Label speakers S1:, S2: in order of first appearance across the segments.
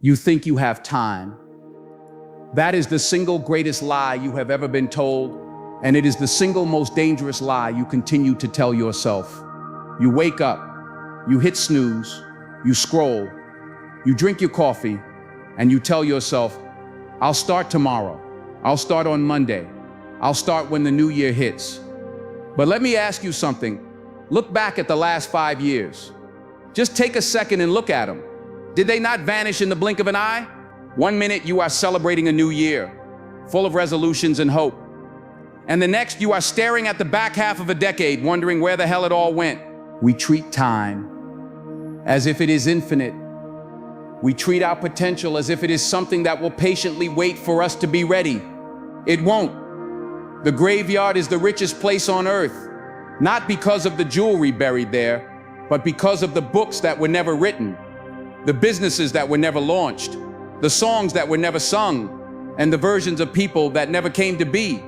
S1: You think you have time. That is the single greatest lie you have ever been told, and it is the single most dangerous lie you continue to tell yourself. You wake up, you hit snooze, you scroll, you drink your coffee, and you tell yourself, I'll start tomorrow, I'll start on Monday, I'll start when the new year hits. But let me ask you something. Look back at the last 5 years. Just take a second and look at them. Did they not vanish in the blink of an eye? 1 minute you are celebrating a new year, full of resolutions and hope. And the next you are staring at the back half of a decade, wondering where the hell it all went. We treat time as if it is infinite. We treat our potential as if it is something that will patiently wait for us to be ready. It won't. The graveyard is the richest place on earth, not because of the jewelry buried there, but because of the books that were never written, the businesses that were never launched, the songs that were never sung, and the versions of people that never came to be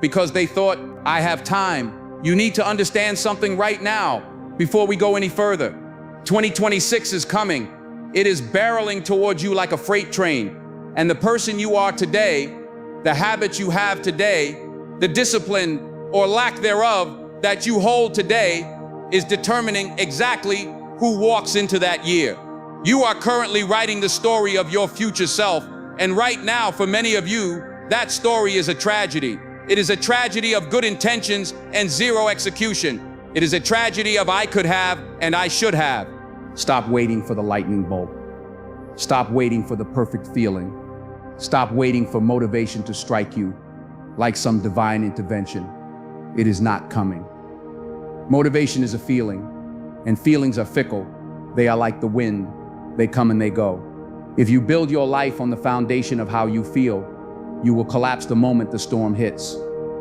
S1: because they thought, I have time. You need to understand something right now before we go any further. 2026 is coming. It is barreling towards you like a freight train. And the person you are today, the habits you have today, the discipline or lack thereof that you hold today is determining exactly who walks into that year. You are currently writing the story of your future self, and right now, for many of you, that story is a tragedy. It is a tragedy of good intentions and zero execution. It is a tragedy of I could have and I should have. Stop waiting for the lightning bolt. Stop waiting for the perfect feeling. Stop waiting for motivation to strike you like some divine intervention. It is not coming. Motivation is a feeling, and feelings are fickle. They are like the wind. They come and they go. If you build your life on the foundation of how you feel, you will collapse the moment the storm hits.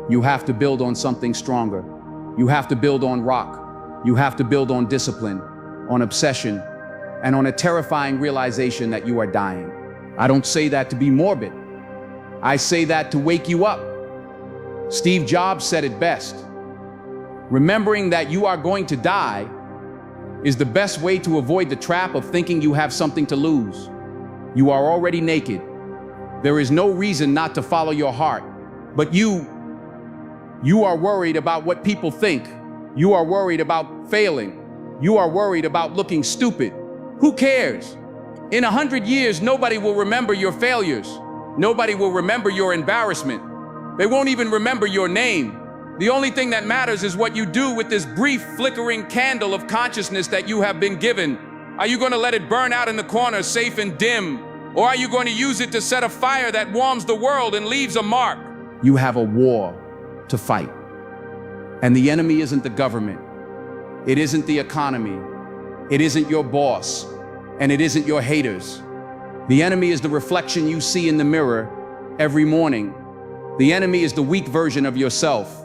S1: You have to build on something stronger. You have to build on rock. You have to build on discipline, on obsession, and on a terrifying realization that you are dying. I don't say that to be morbid. I say that to wake you up. Steve Jobs said it best. Remembering that you are going to die is the best way to avoid the trap of thinking you have something to lose. You are already naked. There is no reason not to follow your heart. But you are worried about what people think. You are worried about failing. You are worried about looking stupid. Who cares? In 100 years, nobody will remember your failures. Nobody will remember your embarrassment. They won't even remember your name. The only thing that matters is what you do with this brief flickering candle of consciousness that you have been given. Are you going to let it burn out in the corner, safe and dim? Or are you going to use it to set a fire that warms the world and leaves a mark? You have a war to fight. And the enemy isn't the government. It isn't the economy. It isn't your boss. And it isn't your haters. The enemy is the reflection you see in the mirror every morning. The enemy is the weak version of yourself.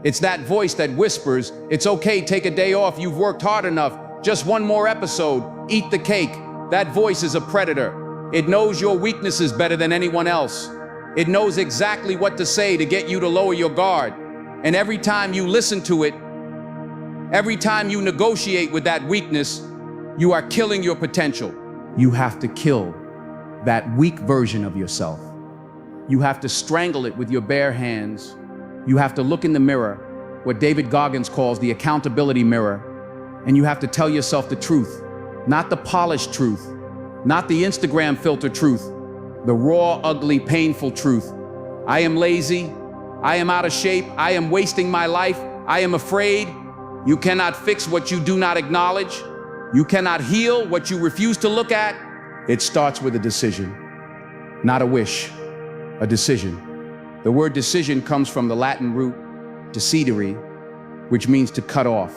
S1: It's that voice that whispers, it's okay, take a day off, you've worked hard enough, just one more episode, eat the cake. That voice is a predator. It knows your weaknesses better than anyone else. It knows exactly what to say to get you to lower your guard. And every time you listen to it, every time you negotiate with that weakness, you are killing your potential. You have to kill that weak version of yourself. You have to strangle it with your bare hands. You have to look in the mirror, what David Goggins calls the accountability mirror, and you have to tell yourself the truth, not the polished truth, not the Instagram filter truth, the raw, ugly, painful truth. I am lazy. I am out of shape. I am wasting my life. I am afraid. You cannot fix what you do not acknowledge. You cannot heal what you refuse to look at. It starts with a decision, not a wish, a decision. The word decision comes from the Latin root decidere, which means to cut off.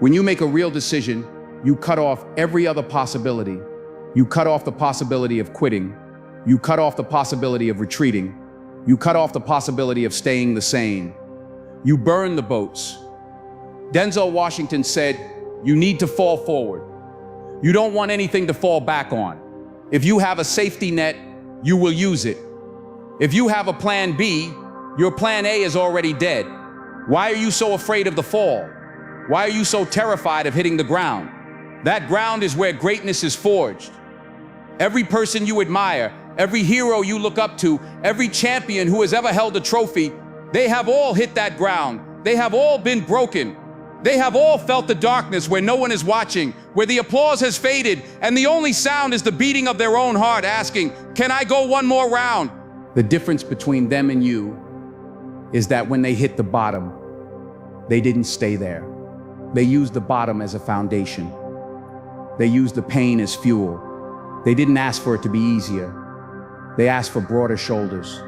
S1: When you make a real decision, you cut off every other possibility. You cut off the possibility of quitting. You cut off the possibility of retreating. You cut off the possibility of staying the same. You burn the boats. Denzel Washington said, you need to fall forward. You don't want anything to fall back on. If you have a safety net, you will use it. If you have a plan B, your plan A is already dead. Why are you so afraid of the fall? Why are you so terrified of hitting the ground? That ground is where greatness is forged. Every person you admire, every hero you look up to, every champion who has ever held a trophy, they have all hit that ground. They have all been broken. They have all felt the darkness where no one is watching, where the applause has faded, and the only sound is the beating of their own heart asking, "Can I go one more round?" The difference between them and you is that when they hit the bottom, they didn't stay there. They used the bottom as a foundation. They used the pain as fuel. They didn't ask for it to be easier. They asked for broader shoulders.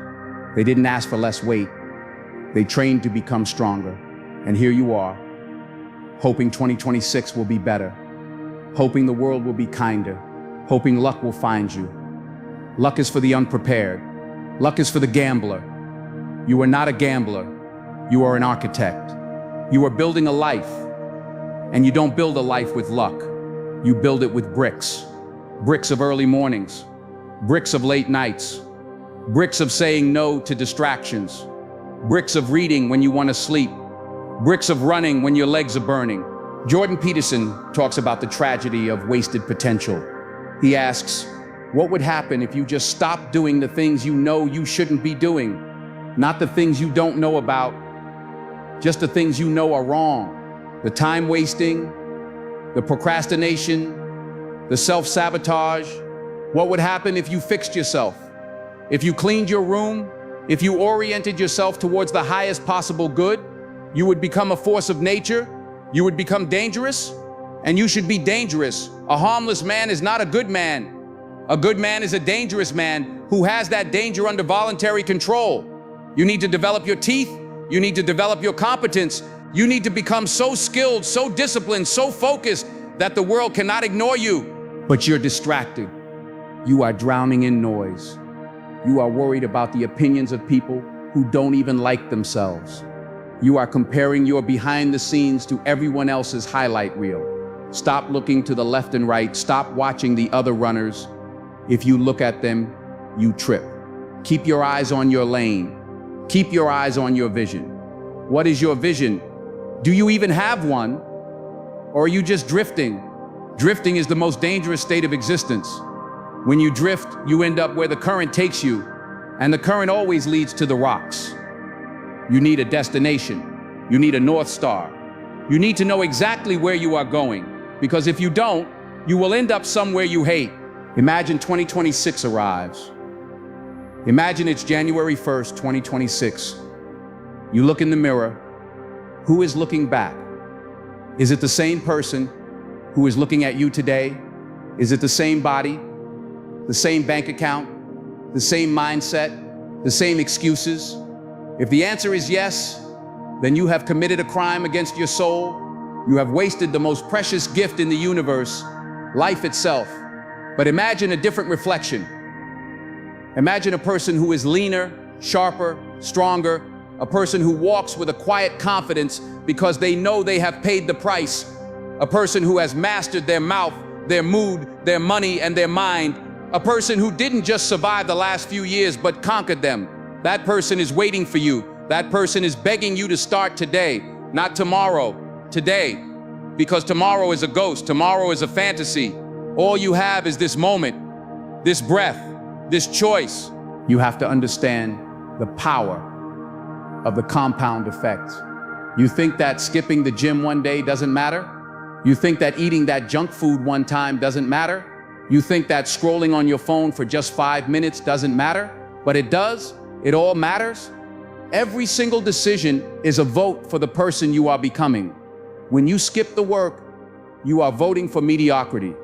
S1: They didn't ask for less weight. They trained to become stronger. And here you are, hoping 2026 will be better, hoping the world will be kinder, hoping luck will find you. Luck is for the unprepared. Luck is for the gambler. You are not a gambler. You are an architect. You are building a life. And you don't build a life with luck. You build it with bricks. Bricks of early mornings, bricks of late nights, bricks of saying no to distractions, bricks of reading when you want to sleep, bricks of running when your legs are burning. Jordan Peterson talks about the tragedy of wasted potential. He asks, what would happen if you just stopped doing the things you know you shouldn't be doing? Not the things you don't know about, just the things you know are wrong. The time wasting, the procrastination, the self-sabotage. What would happen if you fixed yourself? If you cleaned your room? If you oriented yourself towards the highest possible good? You would become a force of nature. You would become dangerous. And you should be dangerous. A harmless man is not a good man. A good man is a dangerous man who has that danger under voluntary control. You need to develop your teeth. You need to develop your competence. You need to become so skilled, so disciplined, so focused that the world cannot ignore you. But you're distracted. You are drowning in noise. You are worried about the opinions of people who don't even like themselves. You are comparing your behind the scenes to everyone else's highlight reel. Stop looking to the left and right. Stop watching the other runners. If you look at them, you trip. Keep your eyes on your lane. Keep your eyes on your vision. What is your vision? Do you even have one? Or are you just drifting? Drifting is the most dangerous state of existence. When you drift, you end up where the current takes you, and the current always leads to the rocks. You need a destination. You need a North Star. You need to know exactly where you are going, because if you don't, you will end up somewhere you hate. Imagine 2026 arrives. Imagine it's January 1st, 2026. You look in the mirror. Who is looking back? Is it the same person who is looking at you today? Is it the same body, the same bank account, the same mindset, the same excuses? If the answer is yes, then you have committed a crime against your soul. You have wasted the most precious gift in the universe, life itself. But imagine a different reflection. Imagine a person who is leaner, sharper, stronger, a person who walks with a quiet confidence because they know they have paid the price. A person who has mastered their mouth, their mood, their money, and their mind. A person who didn't just survive the last few years, but conquered them. That person is waiting for you. That person is begging you to start today, not tomorrow, today. Because tomorrow is a ghost, tomorrow is a fantasy. All you have is this moment, this breath, this choice. You have to understand the power of the compound effect. You think that skipping the gym one day doesn't matter? You think that eating that junk food one time doesn't matter? You think that scrolling on your phone for just 5 minutes doesn't matter? But it does. It all matters. Every single decision is a vote for the person you are becoming. When you skip the work, you are voting for mediocrity.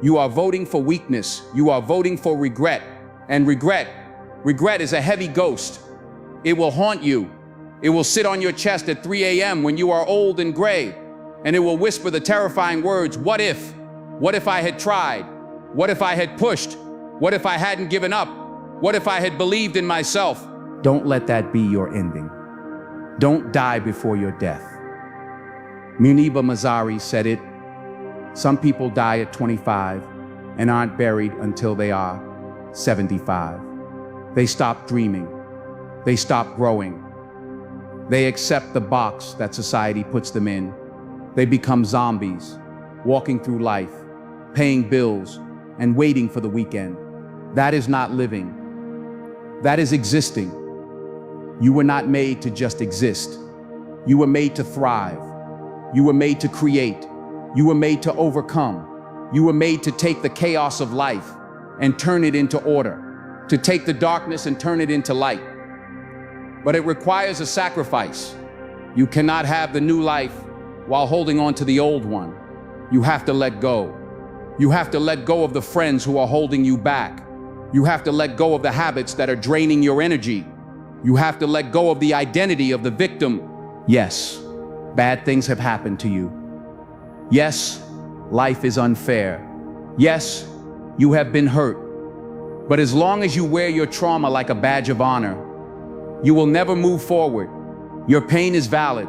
S1: You are voting for weakness. You are voting for regret. And regret is a heavy ghost. It will haunt you. It will sit on your chest at 3 a.m. when you are old and gray. And it will whisper the terrifying words, what if? What if I had tried? What if I had pushed? What if I hadn't given up? What if I had believed in myself? Don't let that be your ending. Don't die before your death. Muniba Mazari said it. Some people die at 25 and aren't buried until they are 75. They stop dreaming. They stop growing. They accept the box that society puts them in. They become zombies, walking through life, paying bills, and waiting for the weekend. That is not living. That is existing. You were not made to just exist. You were made to thrive. You were made to create. You were made to overcome. You were made to take the chaos of life and turn it into order, to take the darkness and turn it into light. But it requires a sacrifice. You cannot have the new life while holding on to the old one. You have to let go. You have to let go of the friends who are holding you back. You have to let go of the habits that are draining your energy. You have to let go of the identity of the victim. Yes, bad things have happened to you. Yes, life is unfair. Yes, you have been hurt. But as long as you wear your trauma like a badge of honor, you will never move forward. Your pain is valid,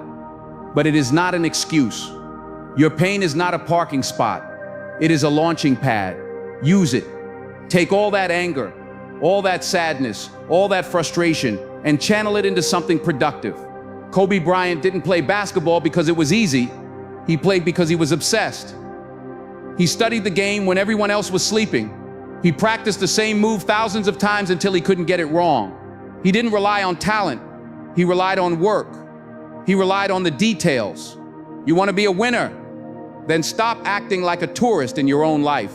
S1: but it is not an excuse. Your pain is not a parking spot. It is a launching pad. Use it. Take all that anger, all that sadness, all that frustration, and channel it into something productive. Kobe Bryant didn't play basketball because it was easy. He played because he was obsessed. He studied the game when everyone else was sleeping. He practiced the same move thousands of times until he couldn't get it wrong. He didn't rely on talent. He relied on work. He relied on the details. You want to be a winner? Then stop acting like a tourist in your own life.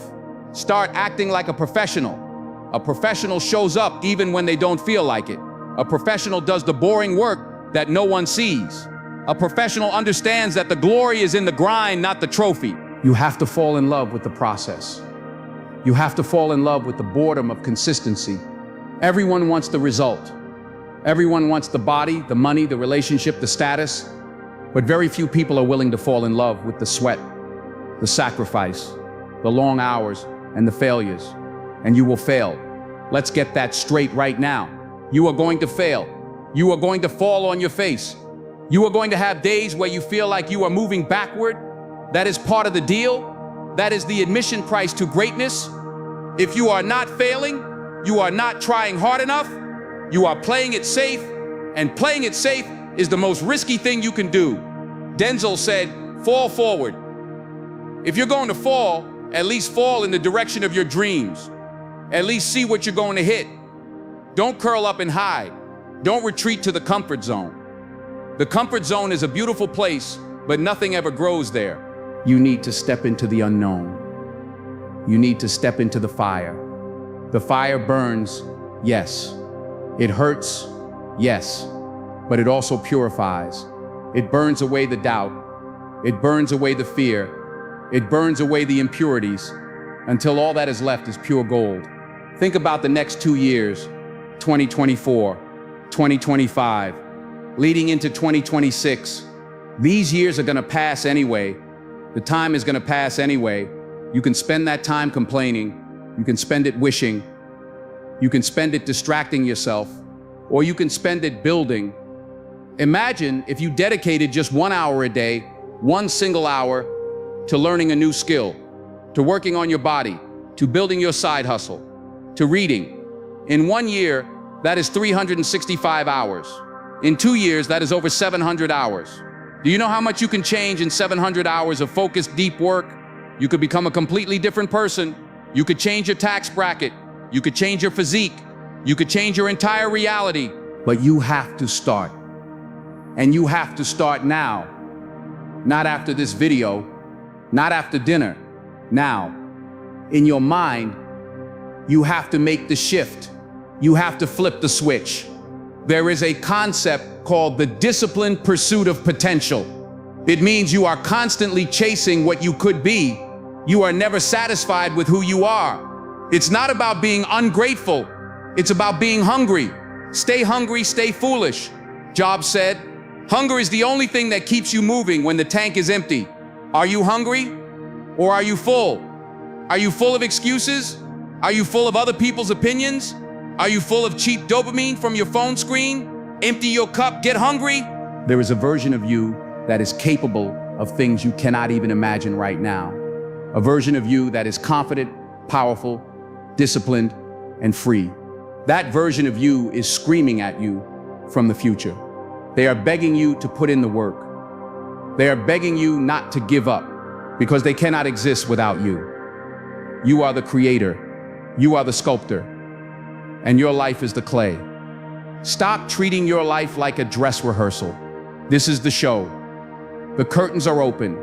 S1: Start acting like a professional. A professional shows up even when they don't feel like it. A professional does the boring work that no one sees. A professional understands that the glory is in the grind, not the trophy. You have to fall in love with the process. You have to fall in love with the boredom of consistency. Everyone wants the result. Everyone wants the body, the money, the relationship, the status. But very few people are willing to fall in love with the sweat, the sacrifice, the long hours, and the failures. And you will fail. Let's get that straight right now. You are going to fail. You are going to fall on your face. You are going to have days where you feel like you are moving backward. That is part of the deal. That is the admission price to greatness. If you are not failing, you are not trying hard enough. You are playing it safe, and playing it safe is the most risky thing you can do. Denzel said, fall forward. If you're going to fall, at least fall in the direction of your dreams. At least see what you're going to hit. Don't curl up and hide. Don't retreat to the comfort zone. The comfort zone is a beautiful place, but nothing ever grows there. You need to step into the unknown. You need to step into the fire. The fire burns, yes. It hurts, yes, but it also purifies. It burns away the doubt. It burns away the fear. It burns away the impurities until all that is left is pure gold. Think about the next 2 years, 2024, 2025, leading into 2026. These years are gonna pass anyway. The time is gonna pass anyway. You can spend that time complaining. You can spend it wishing. You can spend it distracting yourself, or you can spend it building. Imagine if you dedicated just 1 hour a day, one single hour, to learning a new skill, to working on your body, to building your side hustle, to reading. In 1 year, that is 365 hours. In 2 years, that is over 700 hours. Do you know how much you can change in 700 hours of focused, deep work? You could become a completely different person. You could change your tax bracket. You could change your physique. You could change your entire reality. But you have to start. And you have to start now. Not after this video, not after dinner, now. In your mind, you have to make the shift. You have to flip the switch. There is a concept called the disciplined pursuit of potential. It means you are constantly chasing what you could be. You are never satisfied with who you are. It's not about being ungrateful. It's about being hungry. Stay hungry, stay foolish. Jobs said, hunger is the only thing that keeps you moving when the tank is empty. Are you hungry or are you full? Are you full of excuses? Are you full of other people's opinions? Are you full of cheap dopamine from your phone screen? Empty your cup, get hungry. There is a version of you that is capable of things you cannot even imagine right now. A version of you that is confident, powerful, disciplined, and free. That version of you is screaming at you from the future. They are begging you to put in the work. They are begging you not to give up because they cannot exist without you. You are the creator. You are the sculptor. And your life is the clay. Stop treating your life like a dress rehearsal. This is the show. The curtains are open.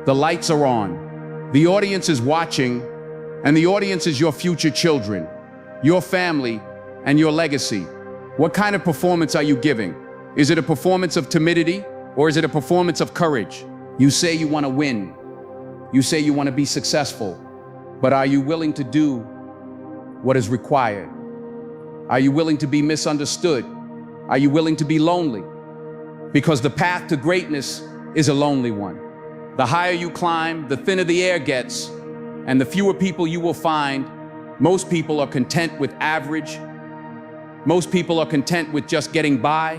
S1: The lights are on. The audience is watching, and the audience is your future children, your family, and your legacy. What kind of performance are you giving? Is it a performance of timidity, or is it a performance of courage? You say you want to win. You say you want to be successful, but are you willing to do what is required? Are you willing to be misunderstood? Are you willing to be lonely? Because the path to greatness is a lonely one. The higher you climb, the thinner the air gets, and the fewer people you will find. Most people are content with average. Most people are content with just getting by.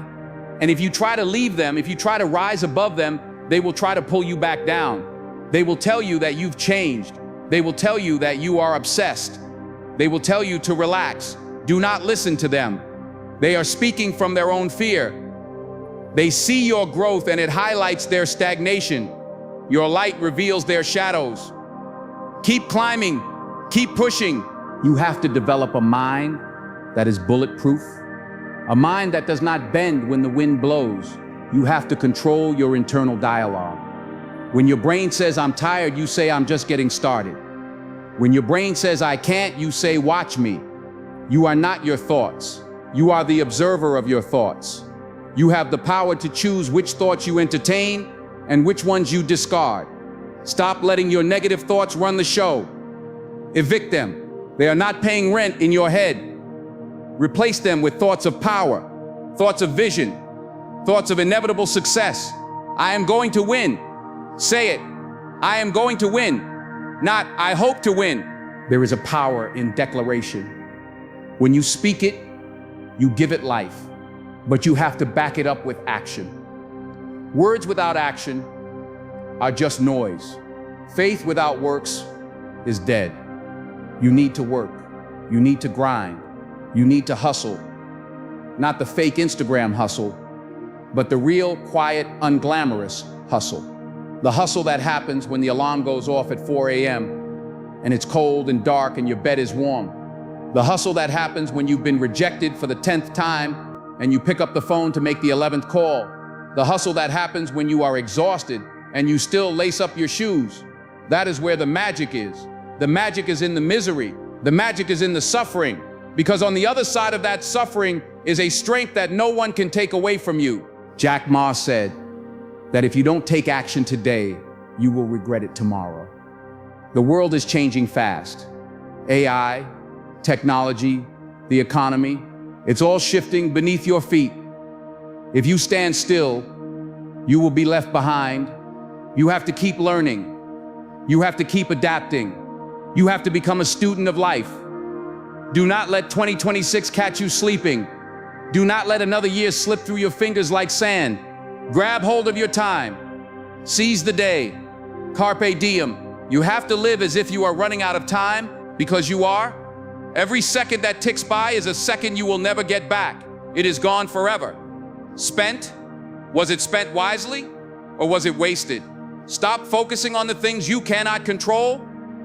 S1: And if you try to leave them, if you try to rise above them, they will try to pull you back down. They will tell you that you've changed. They will tell you that you are obsessed. They will tell you to relax. Do not listen to them. They are speaking from their own fear. They see your growth and it highlights their stagnation. Your light reveals their shadows. Keep climbing, keep pushing. You have to develop a mind that is bulletproof, a mind that does not bend when the wind blows. You have to control your internal dialogue. When your brain says, I'm tired, you say, I'm just getting started. When your brain says, I can't, you say, watch me. You are not your thoughts. You are the observer of your thoughts. You have the power to choose which thoughts you entertain and which ones you discard. Stop letting your negative thoughts run the show. Evict them. They are not paying rent in your head. Replace them with thoughts of power, thoughts of vision, thoughts of inevitable success. I am going to win. Say it. I am going to win. Not, I hope to win. There is a power in declaration. When you speak it, you give it life, but you have to back it up with action. Words without action are just noise. Faith without works is dead. You need to work. You need to grind. You need to hustle. Not the fake Instagram hustle, but the real, quiet, unglamorous hustle. The hustle that happens when the alarm goes off at 4 a.m. and it's cold and dark and your bed is warm. The hustle that happens when you've been rejected for the 10th time and you pick up the phone to make the 11th call. The hustle that happens when you are exhausted and you still lace up your shoes. That is where the magic is. The magic is in the misery. The magic is in the suffering. Because on the other side of that suffering is a strength that no one can take away from you. Jack Ma said that if you don't take action today, you will regret it tomorrow. The world is changing fast. AI, technology, the economy, it's all shifting beneath your feet. If you stand still, you will be left behind. You have to keep learning. You have to keep adapting. You have to become a student of life. Do not let 2026 catch you sleeping. Do not let another year slip through your fingers like sand. Grab hold of your time. Seize the day. Carpe diem. You have to live as if you are running out of time, because you are. Every second that ticks by is a second you will never get back. It is gone forever. Spent? Was it spent wisely, or was it wasted? Stop focusing on the things you cannot control.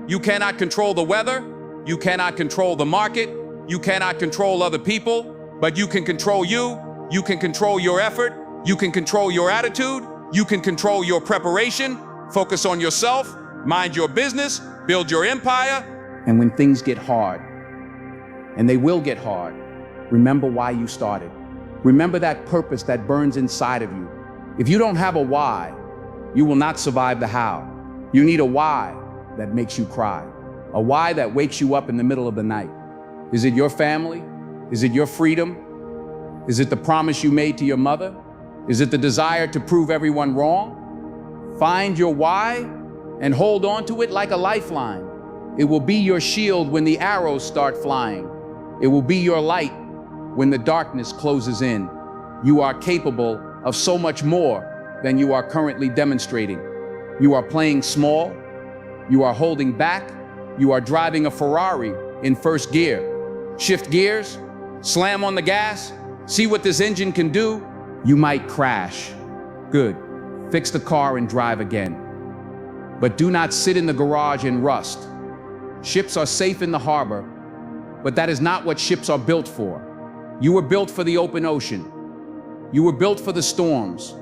S1: You cannot control the weather. You cannot control the market. You cannot control other people, but you can control you. You can control your effort. You can control your attitude. You can control your preparation. Focus on yourself. Mind your business. Build your empire. And when things get hard, and they will get hard, remember why you started. Remember that purpose that burns inside of you. If you don't have a why, you will not survive the how. You need a why that makes you cry. A why that wakes you up in the middle of the night. Is it your family? Is it your freedom? Is it the promise you made to your mother? Is it the desire to prove everyone wrong? Find your why and hold on to it like a lifeline. It will be your shield when the arrows start flying. It will be your light when the darkness closes in. You are capable of so much more than you are currently demonstrating. You are playing small. You are holding back. You are driving a Ferrari in first gear. Shift gears, slam on the gas, see what this engine can do. You might crash. Good. Fix the car and drive again. But do not sit in the garage and rust. Ships are safe in the harbor, but that is not what ships are built for. You were built for the open ocean. You were built for the storms.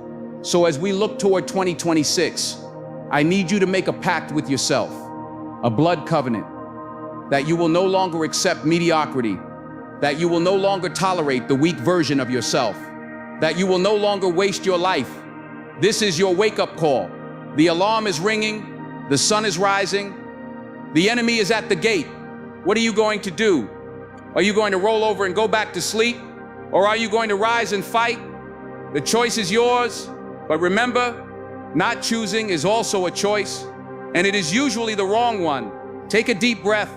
S1: So as we look toward 2026, I need you to make a pact with yourself, a blood covenant, that you will no longer accept mediocrity, that you will no longer tolerate the weak version of yourself, that you will no longer waste your life. This is your wake-up call. The alarm is ringing, the sun is rising, the enemy is at the gate. What are you going to do? Are you going to roll over and go back to sleep? Or are you going to rise and fight? The choice is yours, but remember, not choosing is also a choice, and it is usually the wrong one. Take a deep breath.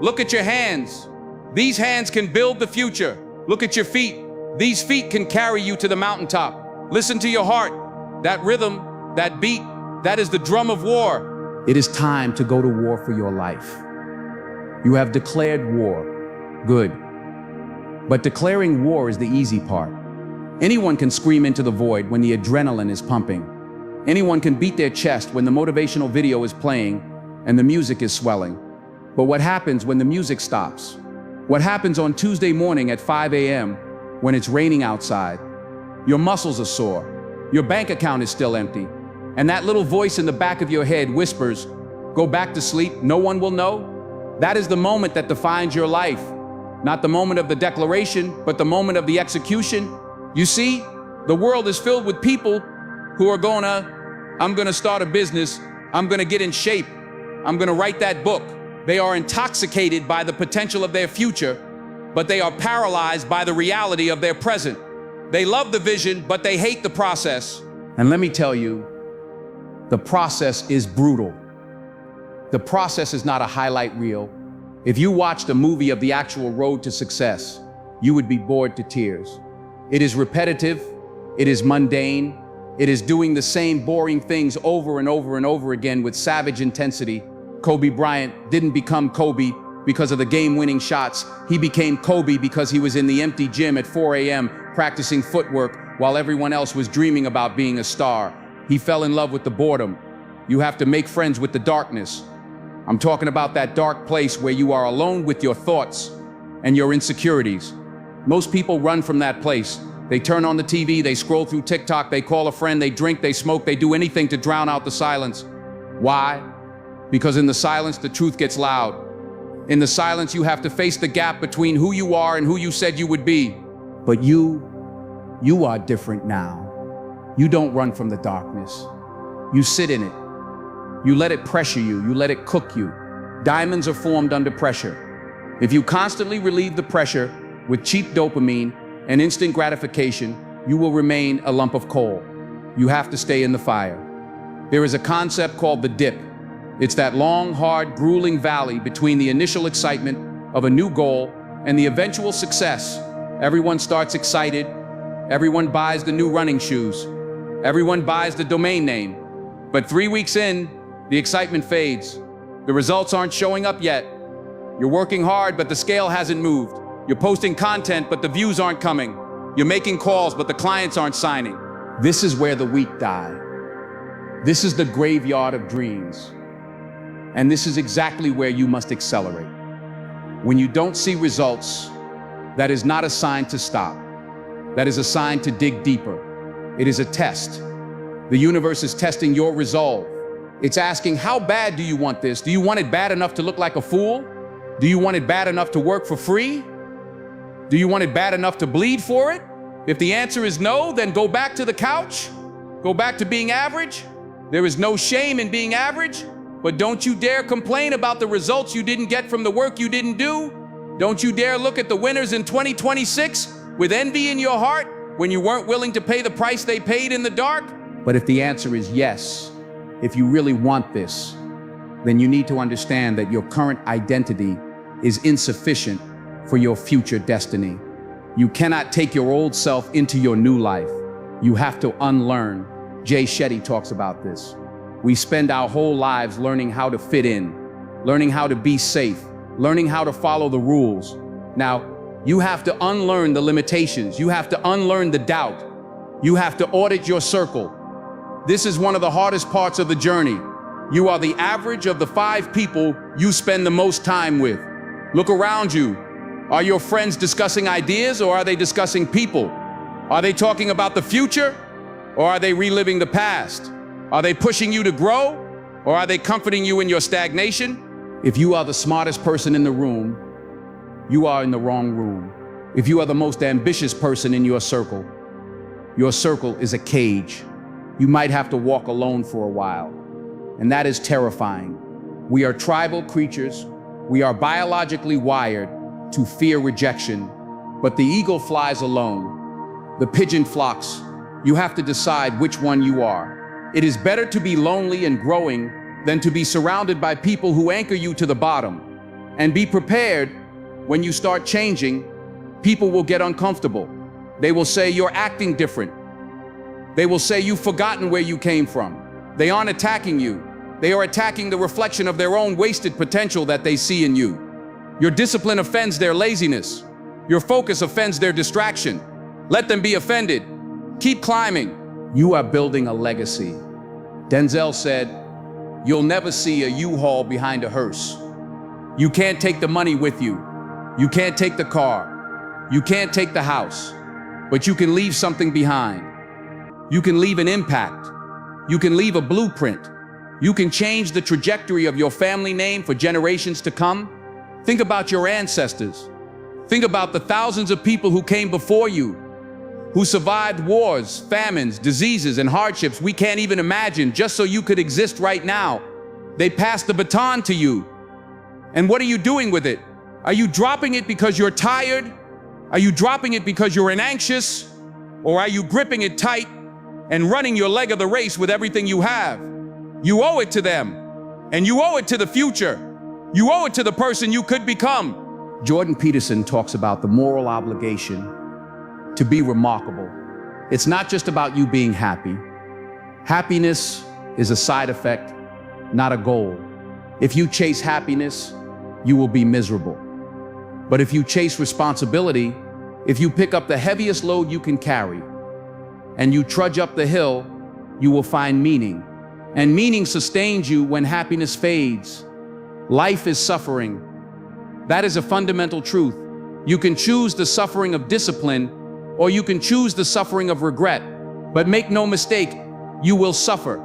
S1: Look at your hands. These hands can build the future. Look at your feet. These feet can carry you to the mountaintop. Listen to your heart. That rhythm, that beat, that is the drum of war. It is time to go to war for your life. You have declared war. Good. But declaring war is the easy part. Anyone can scream into the void when the adrenaline is pumping. Anyone can beat their chest when the motivational video is playing and the music is swelling. But what happens when the music stops? What happens on Tuesday morning at 5 a.m. when it's raining outside? Your muscles are sore. Your bank account is still empty. And that little voice in the back of your head whispers, "Go back to sleep, no one will know." That is the moment that defines your life. Not the moment of the declaration, but the moment of the execution. You see, the world is filled with people who are I'm gonna start a business, I'm gonna get in shape, I'm gonna write that book. They are intoxicated by the potential of their future, but they are paralyzed by the reality of their present. They love the vision, but they hate the process. And let me tell you, the process is brutal. The process is not a highlight reel. If you watched a movie of the actual road to success, you would be bored to tears. It is repetitive, it is mundane, it is doing the same boring things over and over and over again with savage intensity. Kobe Bryant didn't become Kobe because of the game-winning shots. He became Kobe because he was in the empty gym at 4 a.m. practicing footwork while everyone else was dreaming about being a star. He fell in love with the boredom. You have to make friends with the darkness. I'm talking about that dark place where you are alone with your thoughts and your insecurities. Most people run from that place. They turn on the TV, they scroll through TikTok, they call a friend, they drink, they smoke, they do anything to drown out the silence. Why? Because in the silence, the truth gets loud. In the silence, you have to face the gap between who you are and who you said you would be. But you are different now. You don't run from the darkness. You sit in it. You let it pressure you. You let it cook you. Diamonds are formed under pressure. If you constantly relieve the pressure with cheap dopamine and instant gratification, you will remain a lump of coal. You have to stay in the fire. There is a concept called the dip. It's that long, hard, grueling valley between the initial excitement of a new goal and the eventual success. Everyone starts excited. Everyone buys the new running shoes. Everyone buys the domain name. But 3 weeks in, the excitement fades. The results aren't showing up yet. You're working hard, but the scale hasn't moved. You're posting content, but the views aren't coming. You're making calls, but the clients aren't signing. This is where the wheat die. This is the graveyard of dreams. And this is exactly where you must accelerate. When you don't see results, that is not a sign to stop. That is a sign to dig deeper. It is a test. The universe is testing your resolve. It's asking, how bad do you want this? Do you want it bad enough to look like a fool? Do you want it bad enough to work for free? Do you want it bad enough to bleed for it? If the answer is no, then go back to the couch. Go back to being average. There is no shame in being average, but don't you dare complain about the results you didn't get from the work you didn't do. Don't you dare look at the winners in 2026 with envy in your heart when you weren't willing to pay the price they paid in the dark. But if the answer is yes, if you really want this, then you need to understand that your current identity is insufficient for your future destiny. You cannot take your old self into your new life. You have to unlearn. Jay Shetty talks about this. We spend our whole lives learning how to fit in, learning how to be safe, learning how to follow the rules. Now, you have to unlearn the limitations. You have to unlearn the doubt. You have to audit your circle. This is one of the hardest parts of the journey. You are the average of the 5 people you spend the most time with. Look around you. Are your friends discussing ideas, or are they discussing people? Are they talking about the future, or are they reliving the past? Are they pushing you to grow, or are they comforting you in your stagnation? If you are the smartest person in the room, you are in the wrong room. If you are the most ambitious person in your circle is a cage. You might have to walk alone for a while, and that is terrifying. We are tribal creatures. We are biologically wired to fear rejection, but the eagle flies alone. The pigeon flocks. You have to decide which one you are. It is better to be lonely and growing than to be surrounded by people who anchor you to the bottom. And be prepared, when you start changing, people will get uncomfortable. They will say you're acting different. They will say you've forgotten where you came from. They aren't attacking you. They are attacking the reflection of their own wasted potential that they see in you. Your discipline offends their laziness. Your focus offends their distraction. Let them be offended. Keep climbing. You are building a legacy. Denzel said, "You'll never see a U-Haul behind a hearse." You can't take the money with you. You can't take the car. You can't take the house. But you can leave something behind. You can leave an impact. You can leave a blueprint. You can change the trajectory of your family name for generations to come. Think about your ancestors. Think about the thousands of people who came before you, who survived wars, famines, diseases, and hardships we can't even imagine just so you could exist right now. They passed the baton to you. And what are you doing with it? Are you dropping it because you're tired? Are you dropping it because you're anxious? Or are you gripping it tight and running your leg of the race with everything you have? You owe it to them, and you owe it to the future. You owe it to the person you could become. Jordan Peterson talks about the moral obligation to be remarkable. It's not just about you being happy. Happiness is a side effect, not a goal. If you chase happiness, you will be miserable. But if you chase responsibility, if you pick up the heaviest load you can carry, and you trudge up the hill, you will find meaning. And meaning sustains you when happiness fades. Life is suffering. That is a fundamental truth. You can choose the suffering of discipline, or you can choose the suffering of regret. But make no mistake, you will suffer.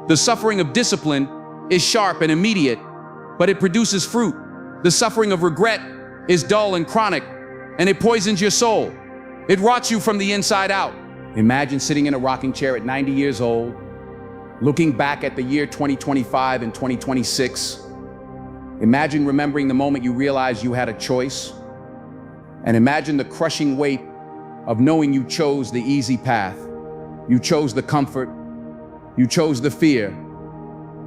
S1: The suffering of discipline is sharp and immediate, but it produces fruit. The suffering of regret is dull and chronic, and it poisons your soul. It rots you from the inside out. Imagine sitting in a rocking chair at 90 years old, looking back at the year 2025 and 2026. Imagine remembering the moment you realized you had a choice. And imagine the crushing weight of knowing you chose the easy path. You chose the comfort. You chose the fear.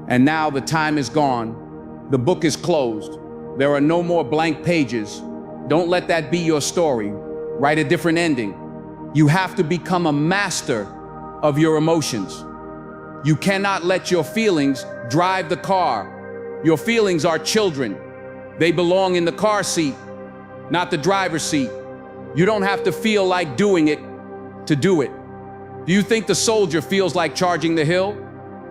S1: And now the time is gone. The book is closed. There are no more blank pages. Don't let that be your story. Write a different ending. You have to become a master of your emotions. You cannot let your feelings drive the car. Your feelings are children. They belong in the car seat, not the driver's seat. You don't have to feel like doing it to do it. Do you think the soldier feels like charging the hill?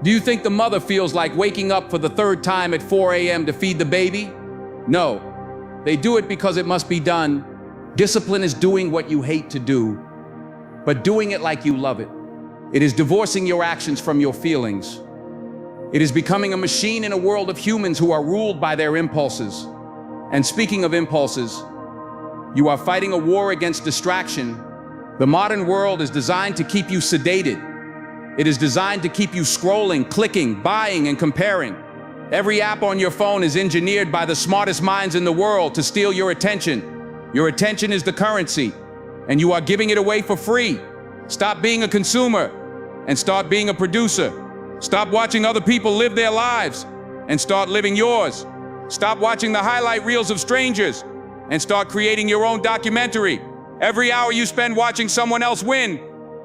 S1: Do you think the mother feels like waking up for the 3rd time at 4 a.m. to feed the baby? No, they do it because it must be done. Discipline is doing what you hate to do, but doing it like you love it. It is divorcing your actions from your feelings. It is becoming a machine in a world of humans who are ruled by their impulses. And speaking of impulses, you are fighting a war against distraction. The modern world is designed to keep you sedated. It is designed to keep you scrolling, clicking, buying, and comparing. Every app on your phone is engineered by the smartest minds in the world to steal your attention. Your attention is the currency, and you are giving it away for free. Stop being a consumer and start being a producer. Stop watching other people live their lives and start living yours. Stop watching the highlight reels of strangers and start creating your own documentary. Every hour you spend watching someone else win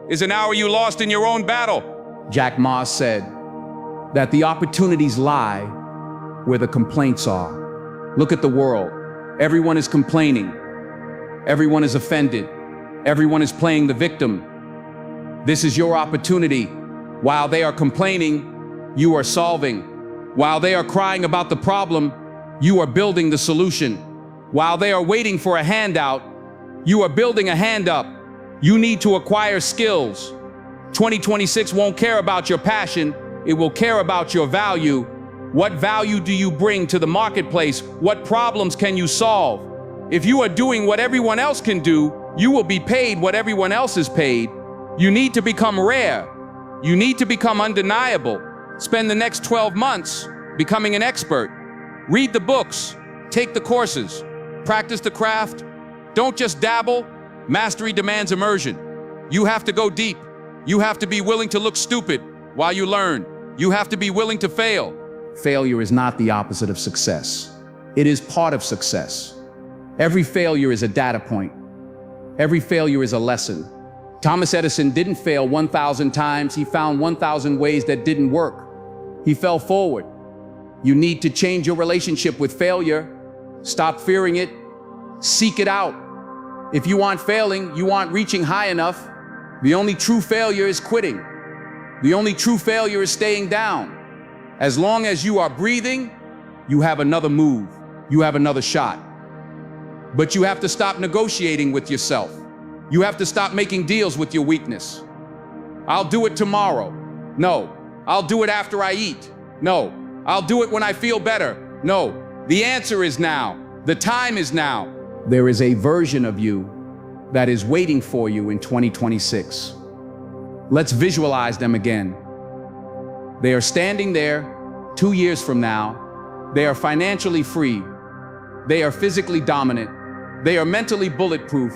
S1: is an hour you lost in your own battle. Jack Ma said that the opportunities lie where the complaints are. Look at the world. Everyone is complaining. Everyone is offended. Everyone is playing the victim. This is your opportunity. While they are complaining, you are solving. While they are crying about the problem, you are building the solution. While they are waiting for a handout, you are building a hand up. You need to acquire skills. 2026 won't care about your passion, it will care about your value. What value do you bring to the marketplace? What problems can you solve? If you are doing what everyone else can do, you will be paid what everyone else is paid. You need to become rare. You need to become undeniable. Spend the next 12 months becoming an expert. Read the books, take the courses, practice the craft. Don't just dabble. Mastery demands immersion. You have to go deep. You have to be willing to look stupid while you learn. You have to be willing to fail. Failure is not the opposite of success. It is part of success. Every failure is a data point. Every failure is a lesson. Thomas Edison didn't fail 1,000 times. He found 1,000 ways that didn't work. He fell forward. You need to change your relationship with failure. Stop fearing it. Seek it out. If you aren't failing, you aren't reaching high enough. The only true failure is quitting. The only true failure is staying down. As long as you are breathing, you have another move. You have another shot. But you have to stop negotiating with yourself. You have to stop making deals with your weakness. I'll do it tomorrow. No. I'll do it after I eat. No. I'll do it when I feel better. No. The answer is now. The time is now. There is a version of you that is waiting for you in 2026. Let's visualize them again. They are standing there 2 years from now. They are financially free. They are physically dominant. They are mentally bulletproof.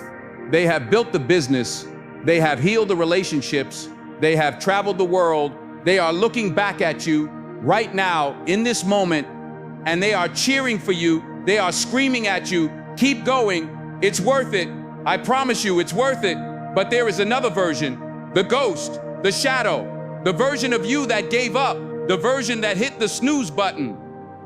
S1: They have built the business. They have healed the relationships. They have traveled the world. They are looking back at you right now in this moment, and they are cheering for you. They are screaming at you, keep going. It's worth it. I promise you it's worth it. But there is another version, the ghost, the shadow, the version of you that gave up, the version that hit the snooze button,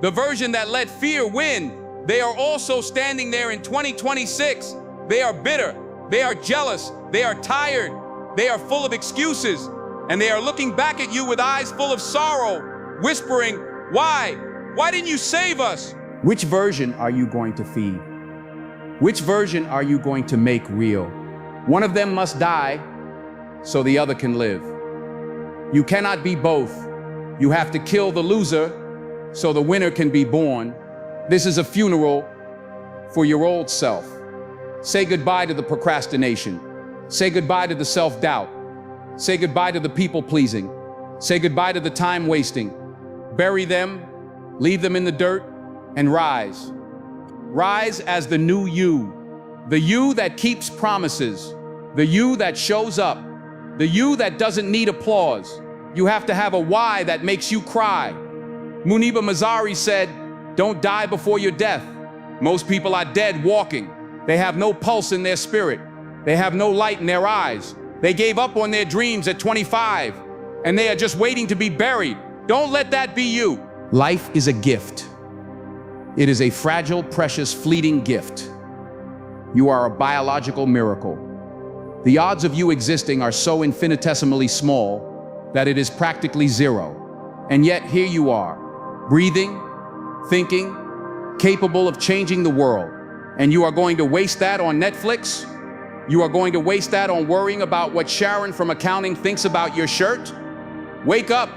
S1: the version that let fear win. They are also standing there in 2026. They are bitter. They are jealous. They are tired. They are full of excuses. And they are looking back at you with eyes full of sorrow, whispering, why? Why didn't you save us? Which version are you going to feed? Which version are you going to make real? One of them must die so the other can live. You cannot be both. You have to kill the loser so the winner can be born. This is a funeral for your old self. Say goodbye to the procrastination. Say goodbye to the self-doubt. Say goodbye to the people-pleasing. Say goodbye to the time-wasting. Bury them, leave them in the dirt, and rise. Rise as the new you. The you that keeps promises. The you that shows up. The you that doesn't need applause. You have to have a why that makes you cry. Muniba Mazari said, don't die before your death. Most people are dead walking. They have no pulse in their spirit. They have no light in their eyes. They gave up on their dreams at 25, and they are just waiting to be buried. Don't let that be you. Life is a gift. It is a fragile, precious, fleeting gift. You are a biological miracle. The odds of you existing are so infinitesimally small that it is practically zero. And yet here you are, breathing, thinking, capable of changing the world. And you are going to waste that on Netflix? You are going to waste that on worrying about what Sharon from accounting thinks about your shirt? Wake up.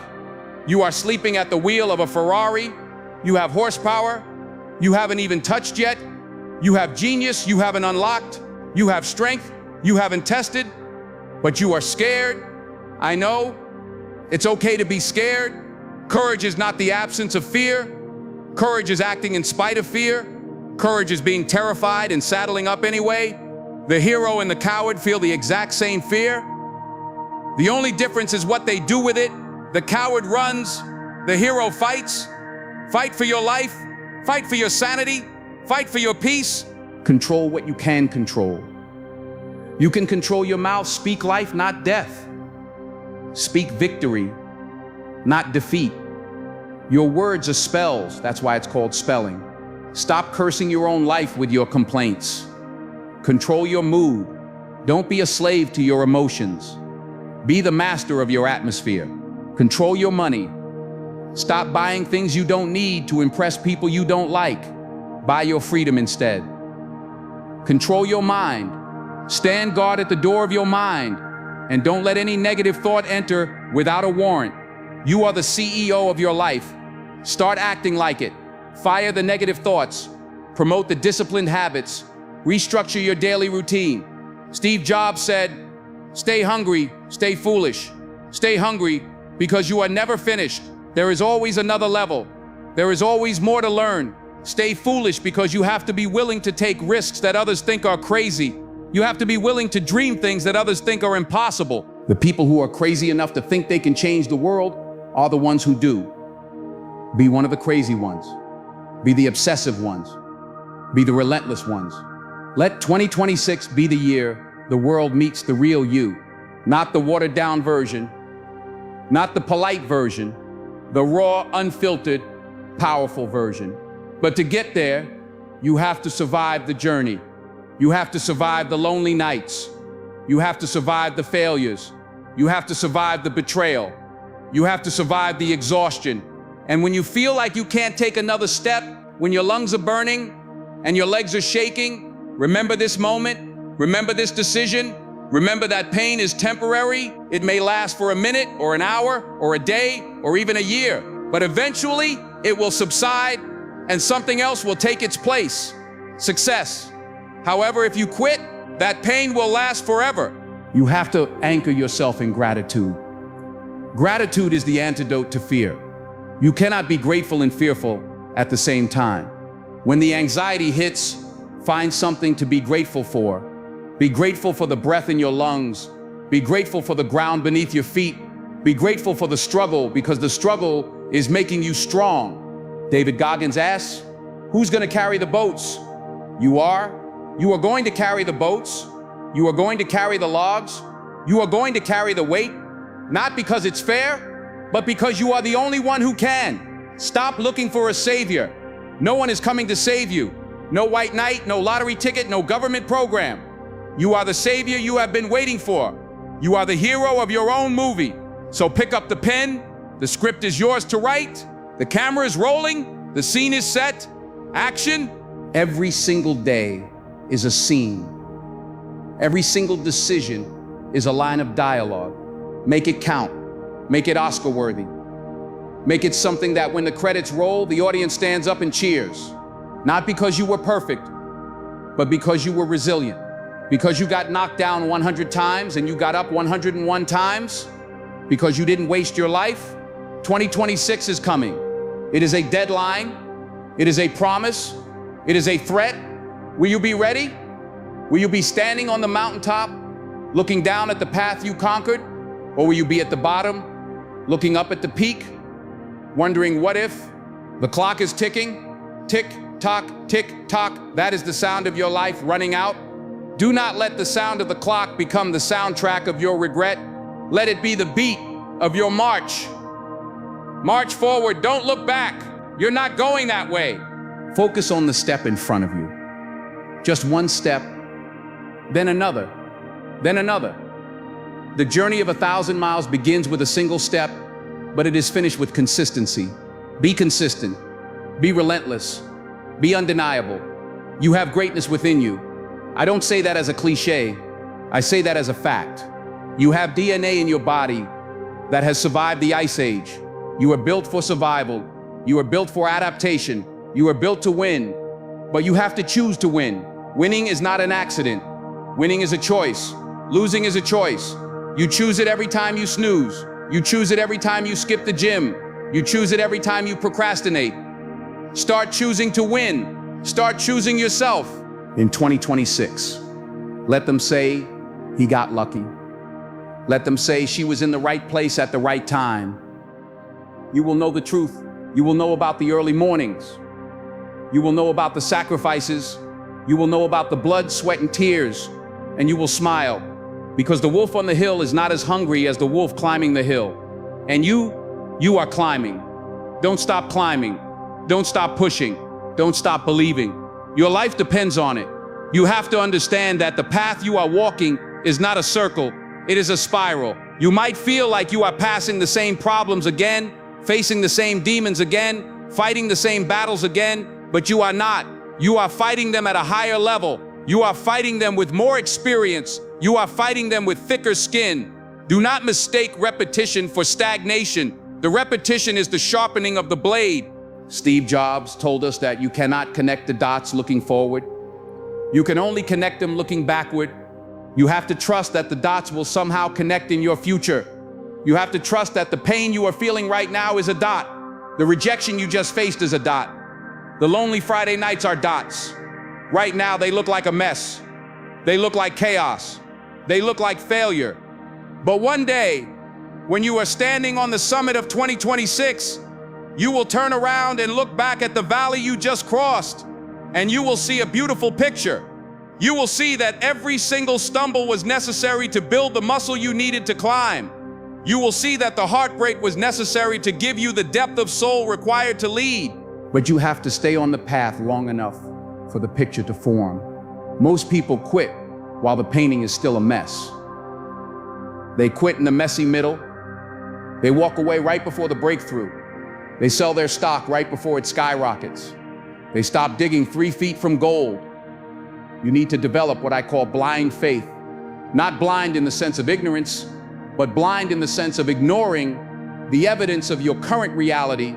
S1: You are sleeping at the wheel of a Ferrari. You have horsepower. You haven't even touched yet. You have genius. You haven't unlocked. You have strength. You haven't tested. But you are scared. I know. It's okay to be scared. Courage is not the absence of fear. Courage is acting in spite of fear. Courage is being terrified and saddling up anyway. The hero and the coward feel the exact same fear. The only difference is what they do with it. The coward runs, the hero fights. Fight for your life, fight for your sanity, fight for your peace. Control what you can control. You can control your mouth, speak life, not death. Speak victory, not defeat. Your words are spells, that's why it's called spelling. Stop cursing your own life with your complaints. Control your mood. Don't be a slave to your emotions. Be the master of your atmosphere. Control your money. Stop buying things you don't need to impress people you don't like. Buy your freedom instead. Control your mind. Stand guard at the door of your mind, and don't let any negative thought enter without a warrant. You are the CEO of your life. Start acting like it. Fire the negative thoughts. Promote the disciplined habits. Restructure your daily routine. Steve Jobs said, "Stay hungry, stay foolish. Stay hungry because you are never finished. There is always another level. There is always more to learn. Stay foolish because you have to be willing to take risks that others think are crazy. You have to be willing to dream things that others think are impossible." The people who are crazy enough to think they can change the world are the ones who do. Be one of the crazy ones. Be the obsessive ones. Be the relentless ones. Let 2026 be the year the world meets the real you. Not the watered down version, not the polite version, the raw, unfiltered, powerful version. But to get there, you have to survive the journey. You have to survive the lonely nights. You have to survive the failures. You have to survive the betrayal. You have to survive the exhaustion. And when you feel like you can't take another step, when your lungs are burning and your legs are shaking, remember this moment, remember this decision, remember that pain is temporary. It may last for a minute or an hour or a day or even a year, but eventually it will subside and something else will take its place. Success. However, if you quit, that pain will last forever. You have to anchor yourself in gratitude. Gratitude is the antidote to fear. You cannot be grateful and fearful at the same time. When the anxiety hits, find something to be grateful for. Be grateful for the breath in your lungs. Be grateful for the ground beneath your feet. Be grateful for the struggle, because the struggle is making you strong. David Goggins asks, who's going to carry the boats? You are. You are going to carry the boats. You are going to carry the logs. You are going to carry the weight, not because it's fair, but because you are the only one who can. Stop looking for a savior. No one is coming to save you. No white knight, no lottery ticket, no government program. You are the savior you have been waiting for. You are the hero of your own movie. So pick up the pen. The script is yours to write. The camera is rolling. The scene is set. Action. Every single day is a scene. Every single decision is a line of dialogue. Make it count. Make it Oscar-worthy. Make it something that when the credits roll, the audience stands up and cheers. Not because you were perfect, but because you were resilient. Because you got knocked down 100 times and you got up 101 times. Because you didn't waste your life. 2026 is coming. It is a deadline. It is a promise. It is a threat. Will you be ready? Will you be standing on the mountaintop, looking down at the path you conquered? Or will you be at the bottom, looking up at the peak, wondering what if? The clock is ticking, tick, tock, tick, tock. That is the sound of your life running out. Do not let the sound of the clock become the soundtrack of your regret. Let it be the beat of your march. March forward, don't look back. You're not going that way. Focus on the step in front of you. Just one step, then another, then another. The journey of 1,000 miles begins with a single step, but it is finished with consistency. Be consistent, be relentless, be undeniable. You have greatness within you. I don't say that as a cliche, I say that as a fact. You have DNA in your body that has survived the Ice Age. You are built for survival. You are built for adaptation. You are built to win, but you have to choose to win. Winning is not an accident. Winning is a choice. Losing is a choice. You choose it every time you snooze. You choose it every time you skip the gym. You choose it every time you procrastinate. Start choosing to win. Start choosing yourself. In 2026, let them say he got lucky. Let them say she was in the right place at the right time. You will know the truth. You will know about the early mornings. You will know about the sacrifices. You will know about the blood, sweat, and tears. And you will smile, because the wolf on the hill is not as hungry as the wolf climbing the hill. And you are climbing. Don't stop climbing. Don't stop pushing. Don't stop believing. Your life depends on it. You have to understand that the path you are walking is not a circle, it is a spiral. You might feel like you are passing the same problems again, facing the same demons again, fighting the same battles again, but you are not. You are fighting them at a higher level. You are fighting them with more experience. You are fighting them with thicker skin. Do not mistake repetition for stagnation. The repetition is the sharpening of the blade. Steve Jobs told us that you cannot connect the dots looking forward. You can only connect them looking backward. You have to trust that the dots will somehow connect in your future. You have to trust that the pain you are feeling right now is a dot. The rejection you just faced is a dot. The lonely Friday nights are dots. Right now, they look like a mess. They look like chaos. They look like failure. But one day, when you are standing on the summit of 2026, you will turn around and look back at the valley you just crossed, and you will see a beautiful picture. You will see that every single stumble was necessary to build the muscle you needed to climb. You will see that the heartbreak was necessary to give you the depth of soul required to lead. But you have to stay on the path long enough for the picture to form. Most people quit while the painting is still a mess. They quit in the messy middle. They walk away right before the breakthrough. They sell their stock right before it skyrockets. They stop digging 3 feet from gold. You need to develop what I call blind faith. Not blind in the sense of ignorance, but blind in the sense of ignoring the evidence of your current reality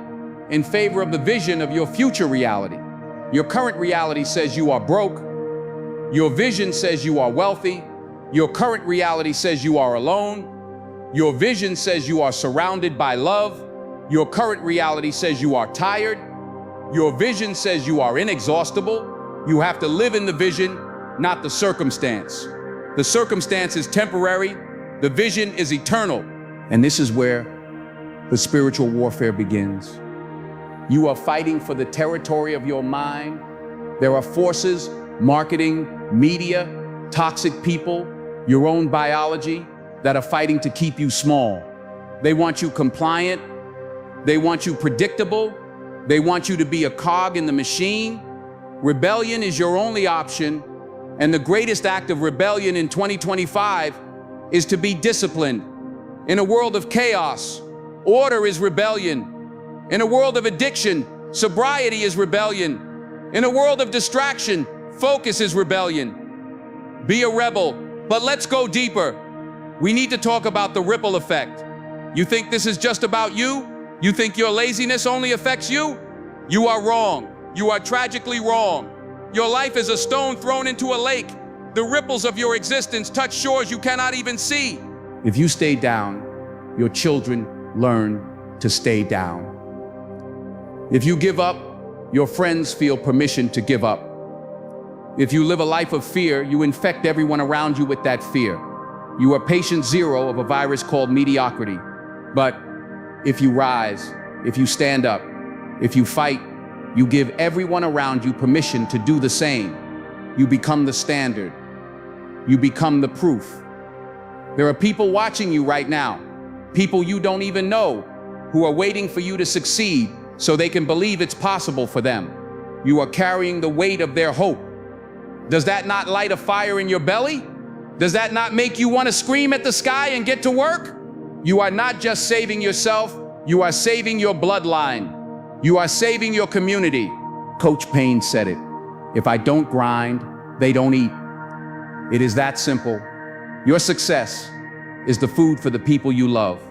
S1: in favor of the vision of your future reality. Your current reality says you are broke. Your vision says you are wealthy. Your current reality says you are alone. Your vision says you are surrounded by love. Your current reality says you are tired. Your vision says you are inexhaustible. You have to live in the vision, not the circumstance. The circumstance is temporary. The vision is eternal. And this is where the spiritual warfare begins. You are fighting for the territory of your mind. There are forces, marketing, media, toxic people, your own biology that are fighting to keep you small. They want you compliant. They want you predictable. They want you to be a cog in the machine. Rebellion is your only option, and the greatest act of rebellion in 2025 is to be disciplined. In a world of chaos, order is rebellion. In a world of addiction, sobriety is rebellion. In a world of distraction, focus is rebellion. Be a rebel, but let's go deeper. We need to talk about the ripple effect. You think this is just about you? You think your laziness only affects you? You are wrong. You are tragically wrong. Your life is a stone thrown into a lake. The ripples of your existence touch shores you cannot even see. If you stay down, your children learn to stay down. If you give up, your friends feel permission to give up. If you live a life of fear, you infect everyone around you with that fear. You are patient zero of a virus called mediocrity. But if you rise, if you stand up, if you fight, you give everyone around you permission to do the same. You become the standard. You become the proof. There are people watching you right now, people you don't even know, who are waiting for you to succeed so they can believe it's possible for them. You are carrying the weight of their hope. Does that not light a fire in your belly? Does that not make you want to scream at the sky and get to work? You are not just saving yourself, you are saving your bloodline. You are saving your community. Coach Payne said it. If I don't grind, they don't eat. It is that simple. Your success is the food for the people you love.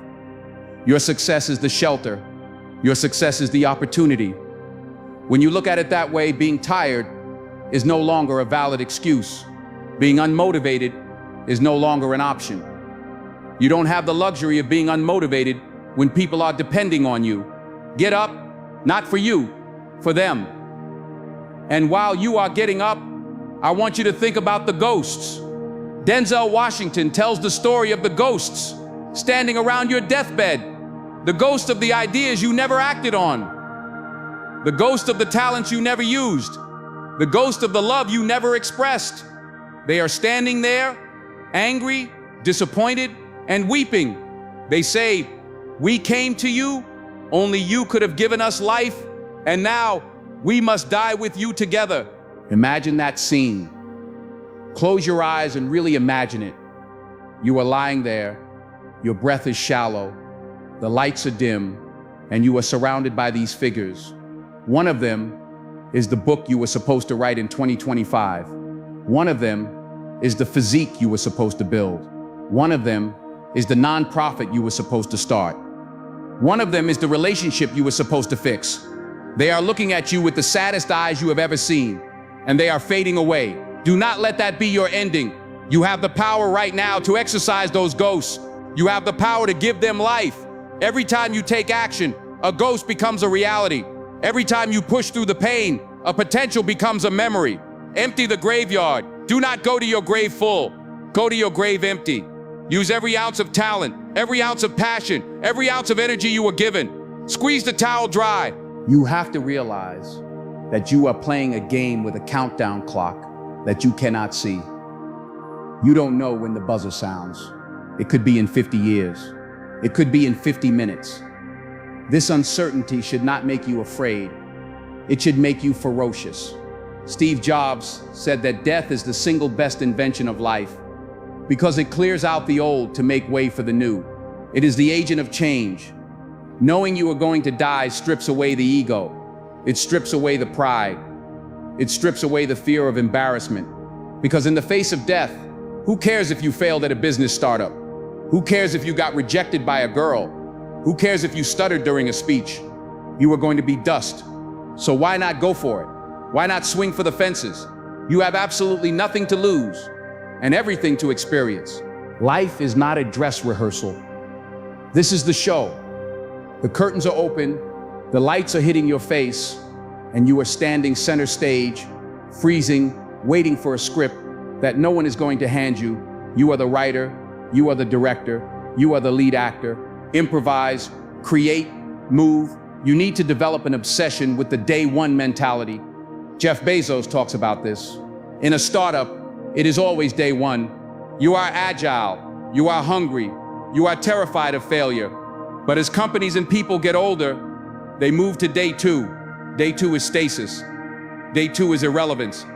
S1: Your success is the shelter. Your success is the opportunity. When you look at it that way, being tired is no longer a valid excuse. Being unmotivated is no longer an option. You don't have the luxury of being unmotivated when people are depending on you. Get up, not for you, for them. And while you are getting up, I want you to think about the ghosts. Denzel Washington tells the story of the ghosts standing around your deathbed. The ghost of the ideas you never acted on. The ghost of the talents you never used. The ghost of the love you never expressed. They are standing there, angry, disappointed, and weeping. They say, "We came to you, only you could have given us life, and now we must die with you together." Imagine that scene. Close your eyes and really imagine it. You are lying there, your breath is shallow, the lights are dim, and you are surrounded by these figures. One of them is the book you were supposed to write in 2025. One of them is the physique you were supposed to build. One of them is the nonprofit you were supposed to start. One of them is the relationship you were supposed to fix. They are looking at you with the saddest eyes you have ever seen, and they are fading away. Do not let that be your ending. You have the power right now to exorcise those ghosts. You have the power to give them life. Every time you take action, a ghost becomes a reality. Every time you push through the pain, a potential becomes a memory. Empty the graveyard. Do not go to your grave full. Go to your grave empty. Use every ounce of talent, every ounce of passion, every ounce of energy you were given. Squeeze the towel dry. You have to realize that you are playing a game with a countdown clock that you cannot see. You don't know when the buzzer sounds. It could be in 50 years. It could be in 50 minutes. This uncertainty should not make you afraid. It should make you ferocious. Steve Jobs said that death is the single best invention of life because it clears out the old to make way for the new. It is the agent of change. Knowing you are going to die strips away the ego. It strips away the pride. It strips away the fear of embarrassment. Because in the face of death, who cares if you failed at a business startup? Who cares if you got rejected by a girl? Who cares if you stuttered during a speech? You are going to be dust. So why not go for it? Why not swing for the fences? You have absolutely nothing to lose and everything to experience. Life is not a dress rehearsal. This is the show. The curtains are open, the lights are hitting your face, and you are standing center stage, freezing, waiting for a script that no one is going to hand you. You are the writer, you are the director, you are the lead actor. Improvise, create, move. You need to develop an obsession with the day one mentality. Jeff Bezos talks about this. In a startup, it is always day one. You are agile, you are hungry, you are terrified of failure. But as companies and people get older, they move to day two. Day two is stasis. Day two is irrelevance.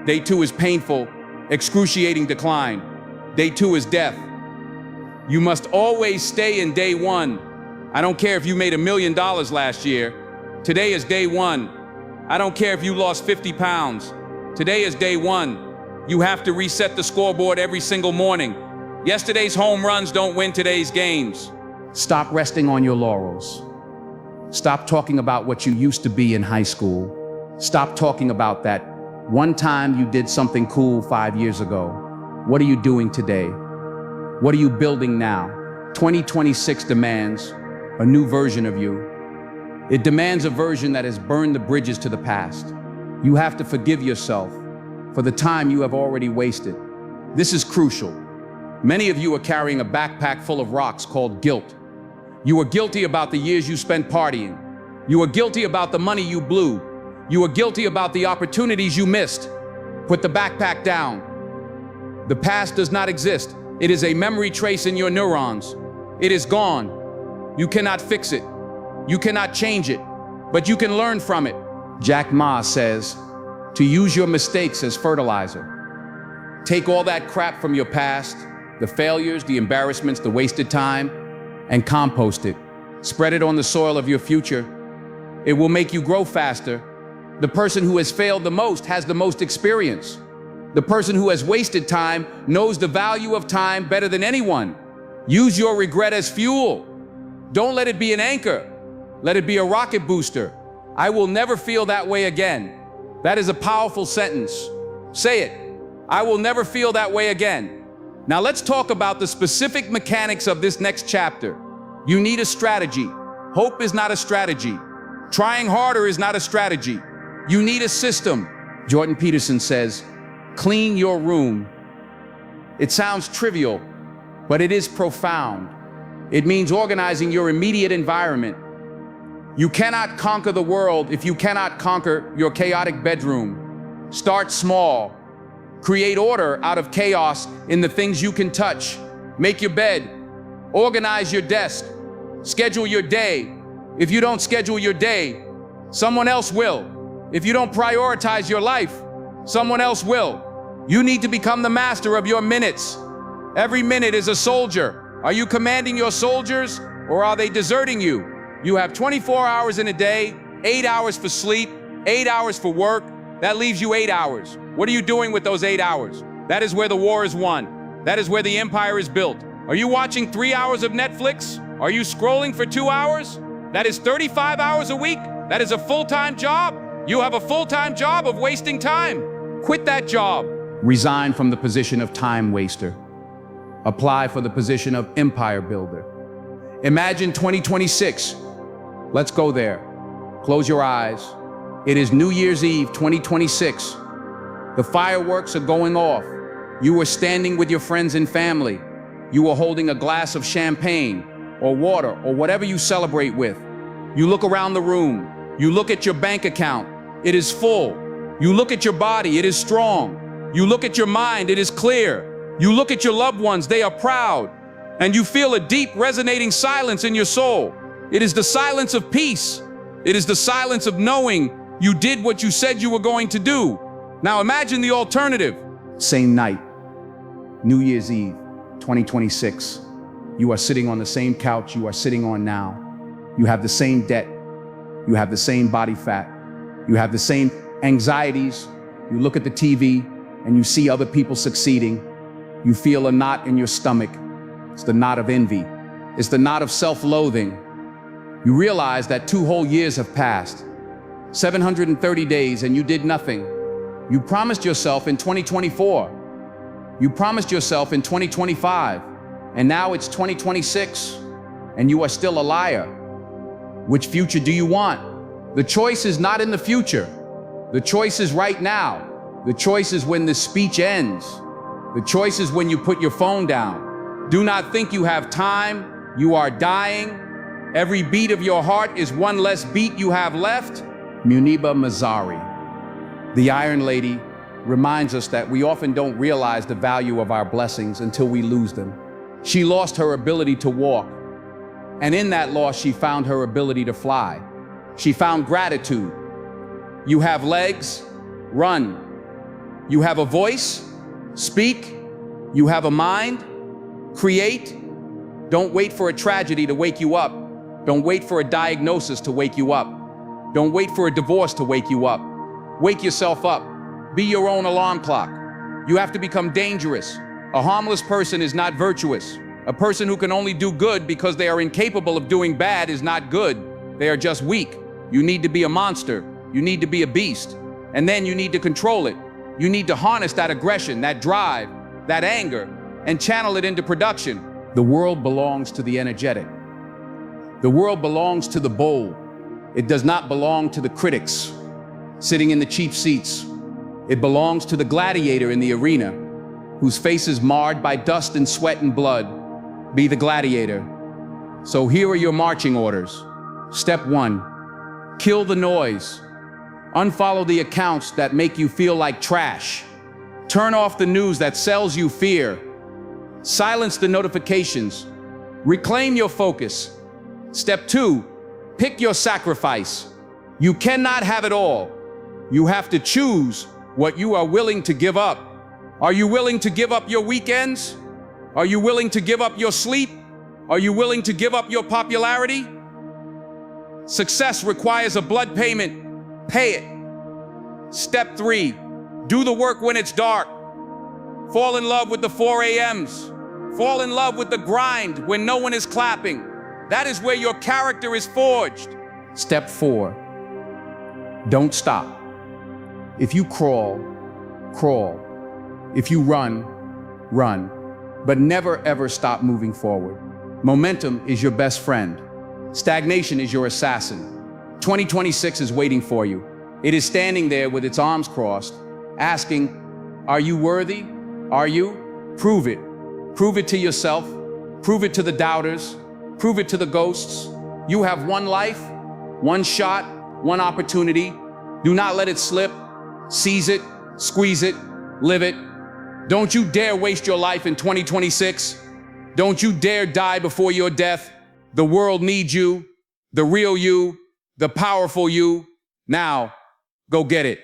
S1: Day two is painful, excruciating decline. Day two is death. You must always stay in day one. I don't care if you made $1 million last year. Today is day one. I don't care if you lost 50 pounds. Today is day one. You have to reset the scoreboard every single morning. Yesterday's home runs don't win today's games. Stop resting on your laurels. Stop talking about what you used to be in high school. Stop talking about that one time you did something cool 5 years ago. What are you doing today? What are you building now? 2026 demands a new version of you. It demands a version that has burned the bridges to the past. You have to forgive yourself for the time you have already wasted. This is crucial. Many of you are carrying a backpack full of rocks called guilt. You are guilty about the years you spent partying. You are guilty about the money you blew. You are guilty about the opportunities you missed. Put the backpack down. The past does not exist. It is a memory trace in your neurons. It is gone. You cannot fix it. You cannot change it, but you can learn from it. Jack Ma says to use your mistakes as fertilizer. Take all that crap from your past, the failures, the embarrassments, the wasted time, and compost it. Spread it on the soil of your future. It will make you grow faster. The person who has failed the most has the most experience. The person who has wasted time knows the value of time better than anyone. Use your regret as fuel. Don't let it be an anchor. Let it be a rocket booster. I will never feel that way again. That is a powerful sentence. Say it. I will never feel that way again. Now let's talk about the specific mechanics of this next chapter. You need a strategy. Hope is not a strategy. Trying harder is not a strategy. You need a system. Jordan Peterson says, clean your room. It sounds trivial, but it is profound. It means organizing your immediate environment. You cannot conquer the world if you cannot conquer your chaotic bedroom. Start small. Create order out of chaos in the things you can touch. Make your bed. Organize your desk. Schedule your day. If you don't schedule your day, someone else will. If you don't prioritize your life, someone else will. You need to become the master of your minutes. Every minute is a soldier. Are you commanding your soldiers or are they deserting you? You have 24 hours in a day, 8 hours for sleep, 8 hours for work. That leaves you 8 hours. What are you doing with those 8 hours? That is where the war is won. That is where the empire is built. Are you watching 3 hours of Netflix? Are you scrolling for 2 hours? That is 35 hours a week. That is a full-time job. You have a full-time job of wasting time. Quit that job. Resign from the position of time waster. Apply for the position of empire builder. Imagine 2026. Let's go there. Close your eyes. It is New Year's Eve 2026. The fireworks are going off. You are standing with your friends and family. You are holding a glass of champagne or water or whatever you celebrate with. You look around the room. You look at your bank account. It is full. You look at your body. It is strong. You look at your mind. It is clear. You look at your loved ones. They are proud. And you feel a deep resonating silence in your soul. It is the silence of peace. It is the silence of knowing you did what you said you were going to do. Now imagine the alternative. Same night, New Year's Eve, 2026. You are sitting on the same couch you are sitting on now. You have the same debt. You have the same body fat. You have the same anxieties. You look at the TV and you see other people succeeding. You feel a knot in your stomach. It's the knot of envy. It's the knot of self-loathing. You realize that 2 whole years have passed, 730 days, and you did nothing. You promised yourself in 2024. You promised yourself in 2025, and now it's 2026, and you are still a liar. Which future do you want? The choice is not in the future. The choice is right now. The choice is when the speech ends. The choice is when you put your phone down. Do not think you have time. You are dying. Every beat of your heart is one less beat you have left. Muniba Mazari, the Iron Lady, reminds us that we often don't realize the value of our blessings until we lose them. She lost her ability to walk, and in that loss, she found her ability to fly. She found gratitude. You have legs, run. You have a voice, speak. You have a mind, create. Don't wait for a tragedy to wake you up. Don't wait for a diagnosis to wake you up. Don't wait for a divorce to wake you up. Wake yourself up. Be your own alarm clock. You have to become dangerous. A harmless person is not virtuous. A person who can only do good because they are incapable of doing bad is not good. They are just weak. You need to be a monster. You need to be a beast. And then you need to control it. You need to harness that aggression, that drive, that anger, and channel it into production. The world belongs to the energetic. The world belongs to the bold. It does not belong to the critics sitting in the cheap seats. It belongs to the gladiator in the arena, whose face is marred by dust and sweat and blood. Be the gladiator. So here are your marching orders. Step 1, kill the noise. Unfollow the accounts that make you feel like trash. Turn off the news that sells you fear. Silence the notifications. Reclaim your focus. Step 2, pick your sacrifice. You cannot have it all. You have to choose what you are willing to give up. Are you willing to give up your weekends? Are you willing to give up your sleep? Are you willing to give up your popularity? Success requires a blood payment. Pay it. Step 3, do the work when it's dark. Fall in love with the 4 a.m.s. Fall in love with the grind when no one is clapping. That is where your character is forged. Step 4, don't stop. If you crawl, crawl. If you run, run. But never ever stop moving forward. Momentum is your best friend. Stagnation is your assassin. 2026 is waiting for you. It is standing there with its arms crossed, asking, are you worthy? Are you? Prove it. Prove it to yourself. Prove it to the doubters. Prove it to the ghosts. You have one life, one shot, one opportunity. Do not let it slip. Seize it, squeeze it, live it. Don't you dare waste your life in 2026. Don't you dare die before your death. The world needs you, the real you, the powerful you. Now, go get it.